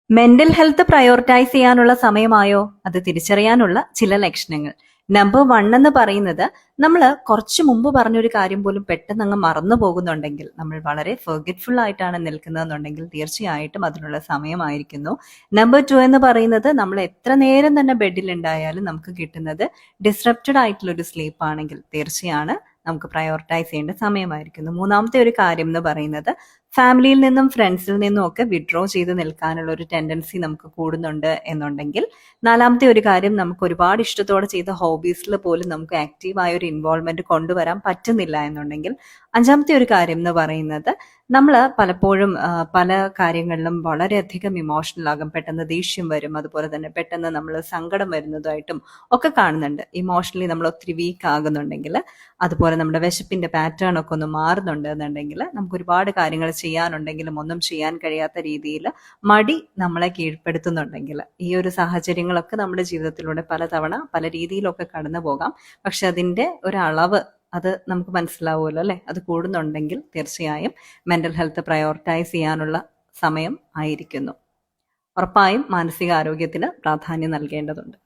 Mental health prioritise ചെയ്യാനുള്ള സമയമായോ? അത് തിരിച്ചറിയാനുള്ള ചില ലക്ഷണങ്ങൾ. നമ്പർ 1 എന്ന് പറയുന്നത്, നമ്മൾ കുറച്ച് മുമ്പ് പറഞ്ഞൊരു കാര്യം പോലും പെട്ടെന്ന് അങ്ങ് മറന്നു പോകുന്നുണ്ടെങ്കിൽ, നമ്മൾ വളരെ ഫെർഗറ്റ്ഫുൾ ആയിട്ടാണ് നിൽക്കുന്നതെന്നുണ്ടെങ്കിൽ തീർച്ചയായിട്ടും അതിനുള്ള സമയമായിരിക്കുന്നു. നമ്പർ 2 എന്ന് പറയുന്നത്, നമ്മൾ എത്ര നേരം തന്നെ ബെഡിൽ ഉണ്ടായാലും നമുക്ക് കിട്ടുന്നത് ഡിസ്റപ്റ്റഡ് ആയിട്ടുള്ള ഒരു സ്ലീപ്പ് ആണെങ്കിൽ തീർച്ചയാണ് നമുക്ക് പ്രയോറിറ്റൈസ് ചെയ്യേണ്ട സമയമായിരിക്കുന്നു. മൂന്നാമത്തെ ഒരു കാര്യം എന്ന് പറയുന്നത്, ഫാമിലിയിൽ നിന്നും ഫ്രണ്ട്സിൽ നിന്നും ഒക്കെ വിഡ്രോ ചെയ്ത് നിൽക്കാനുള്ള ഒരു ടെൻഡൻസി നമുക്ക് കൂടുന്നുണ്ട് എന്നുണ്ടെങ്കിൽ, നാലാമത്തെ ഒരു കാര്യം, നമുക്ക് ഒരുപാട് ഇഷ്ടത്തോടെ ചെയ്ത ഹോബീസിൽ പോലും നമുക്ക് ആക്റ്റീവായ ഒരു ഇൻവോൾവ്മെന്റ് കൊണ്ടുവരാൻ പറ്റുന്നില്ല എന്നുണ്ടെങ്കിൽ, അഞ്ചാമത്തെ ഒരു കാര്യം എന്ന് പറയുന്നത്, നമ്മൾ പലപ്പോഴും പല കാര്യങ്ങളിലും വളരെയധികം ഇമോഷണൽ ആകും. പെട്ടെന്ന് ദേഷ്യം വരും, അതുപോലെ തന്നെ പെട്ടെന്ന് നമ്മൾ സങ്കടം വരുന്നതായിട്ടും ഒക്കെ കാണുന്നുണ്ട്. ഇമോഷണലി നമ്മൾ ഒത്തിരി വീക്ക് ആകുന്നുണ്ടെങ്കിൽ, അതുപോലെ നമ്മുടെ വിശപ്പിന്റെ പാറ്റേൺ ഒക്കെ ഒന്ന് മാറുന്നുണ്ട് എന്നുണ്ടെങ്കിൽ, നമുക്ക് ഒരുപാട് കാര്യങ്ങൾ ചെയ്യാനുണ്ടെങ്കിലും ഒന്നും ചെയ്യാൻ കഴിയാത്ത രീതിയിൽ മടി നമ്മളെ കീഴ്പ്പെടുത്തുന്നുണ്ടെങ്കിൽ, ഈ ഒരു സാഹചര്യങ്ങളൊക്കെ നമ്മുടെ ജീവിതത്തിലൂടെ പലതവണ പല രീതിയിലൊക്കെ കടന്നു പോകാം. പക്ഷെ അതിൻ്റെ ഒരളവ് അത് നമുക്ക് മനസ്സിലാവുമല്ലോ അല്ലേ? അത് കൂടുന്നുണ്ടെങ്കിൽ തീർച്ചയായും മെന്റൽ ഹെൽത്ത് പ്രയോറിറ്റൈസ് ചെയ്യാനുള്ള സമയം ആയിരിക്കുന്നു. ഉറപ്പായും മാനസികാരോഗ്യത്തിന് പ്രാധാന്യം നൽകേണ്ടതുണ്ട്.